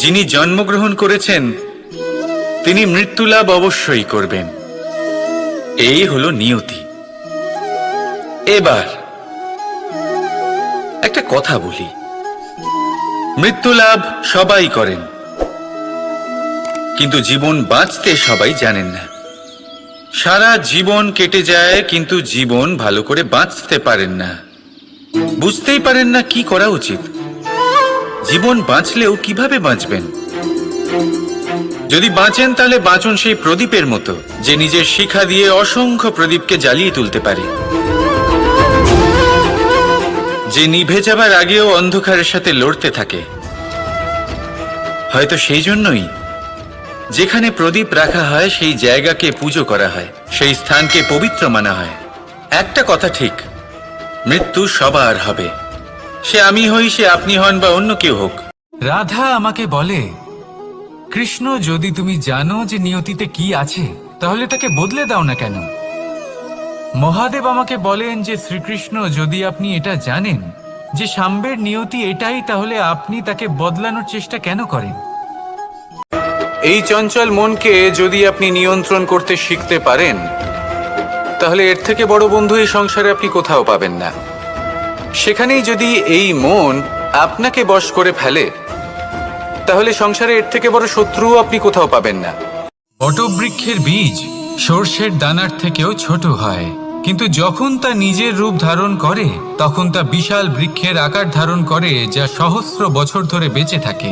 যিনি জন্মগ্রহণ করেছেন তিনি মৃত্যুলাভ অবশ্যই করবেন, এই হলো নিয়তি। এবার একটা কথা বলি, মৃত্যুলাভ সবাই করেন, কিন্তু জীবন বাঁচতে সবাই জানেন না। সারা জীবন কেটে যায় কিন্তু জীবন ভালো করে বাঁচতে পারেন না, বুঝতেই পারেন না কি করা উচিত। জীবন বাঁচলেও কিভাবে বাঁচবেন? যদি বাঁচেন তাহলে বাঁচুন সেই প্রদীপের মতো, যে নিজের শিখা দিয়ে অসংখ্য প্রদীপকে জ্বালিয়ে তুলতে পারে, যে নিভে যাবার আগেও অন্ধকারের সাথে লড়তে থাকে। হয়তো সেই জন্যই যেখানে প্রদীপ রাখা হয় সেই জায়গাকে পুজো করা হয়, সেই স্থানকে পবিত্র মানা হয়। একটা কথা ঠিক, মৃত্যু সবার হবে, সে আমি হই, সে আপনি হন বা অন্য কেউ হোক। রাধা আমাকে বলে, কৃষ্ণ, যদি তুমি জানো যে নিয়তিতে কি আছে তাহলে তাকে বদলে দাও না কেন? মহাদেব আমাকে বলেন যে শ্রীকৃষ্ণ, যদি আপনি এটা জানেন যে সাম্বের নিয়তি এটাই, তাহলে আপনি তাকে বদলানোর চেষ্টা কেন করেন? এই চঞ্চল মনকে যদি আপনি নিয়ন্ত্রণ করতে শিখতে পারেন তাহলে এর থেকে বড় বন্ধু এই সংসারে আপনি কোথাও পাবেন না। সেখানেই যদি এই মন আপনাকে বশ করে ফেলে তাহলে সংসারে এর থেকে বড় শত্রুও আপনি কোথাও পাবেন না। বটবৃক্ষের বীজ সর্ষের দানার থেকেও ছোট হয়, কিন্তু যখন তা নিজের রূপ ধারণ করে তখন তা বিশাল বৃক্ষের আকার ধারণ করে, যা সহস্র বছর ধরে বেঁচে থাকে,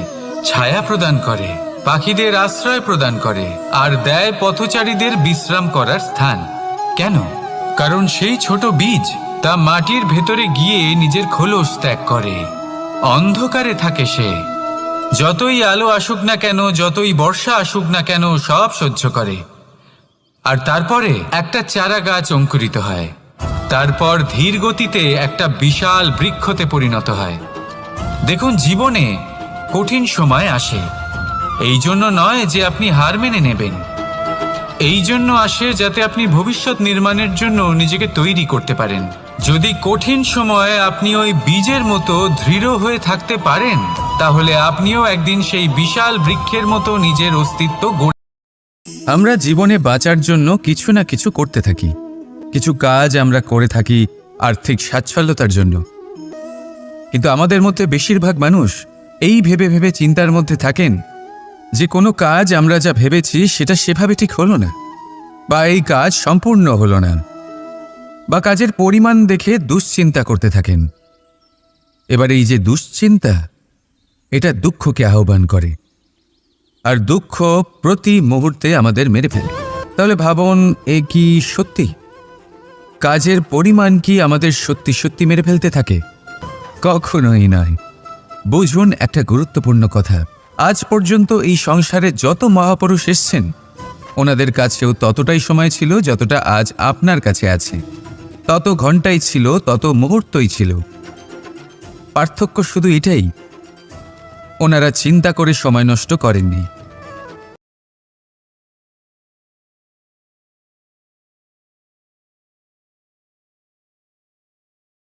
ছায়া প্রদান করে, পাখিদের আশ্রয় প্রদান করে, আর দেয় পথচারীদের বিশ্রাম করার স্থান। কেন? কারণ সেই ছোট বীজ তা মাটির ভেতরে গিয়ে নিজের খোলস ত্যাগ করে। অন্ধকারে থাকে সে, যতই আলো আসুক না কেন, যতই বর্ষা আসুক না কেন, সব সহ্য করে। আর তারপরে একটা চারা গাছ অঙ্কুরিত হয়, তারপর ধীর গতিতে একটা বিশাল বৃক্ষতে পরিণত হয়। দেখুন, জীবনে কঠিন সময় আসে, এই জন্য নয় যে আপনি হার মেনে নেবেন, এই জন্য আসে যাতে আপনি ভবিষ্যৎ নির্মাণের জন্য নিজেকে তৈরি করতে পারেন। যদি কঠিন সময়ে আপনি ওই বীজের মতো দৃঢ় হয়ে থাকতে পারেন তাহলে আপনিও একদিন সেই বিশাল বৃক্ষের মতো নিজের অস্তিত্ব গড়ে। আমরা জীবনে বাঁচার জন্য কিছু না কিছু করতে থাকি, কিছু কাজ আমরা করে থাকি আর্থিক স্বাচ্ছল্যতার জন্য, কিন্তু আমাদের মধ্যে বেশিরভাগ মানুষ এই ভেবে ভেবে চিন্তার মধ্যে থাকেন যে কোনো কাজ আমরা যা ভেবেছি সেটা সেভাবে ঠিক হলো না, বা এই কাজ সম্পূর্ণ হলো না, বা কাজের পরিমাণ দেখে দুশ্চিন্তা করতে থাকেন। এবার এই যে দুশ্চিন্তা, এটা দুঃখকে আহ্বান করে, আর দুঃখ প্রতি মুহূর্তে আমাদের মেরে ফেলে। তাহলে ভাবুন, এ কি সত্যি? কাজের পরিমাণ কি আমাদের সত্যি সত্যি মেরে ফেলতে থাকে? কখনোই নয়। বুঝুন একটা গুরুত্বপূর্ণ কথা, আজ পর্যন্ত এই সংসারে যত মহাপুরুষ এসছেন ওনাদের কাছেও ততটাই সময় ছিল যতটা আজ আপনার কাছে আছে, তত ঘন্টাই ছিল, তত মুহূর্তই ছিল। পার্থক্য শুধু এটাই, ওনারা চিন্তা করে সময় নষ্ট করেননি,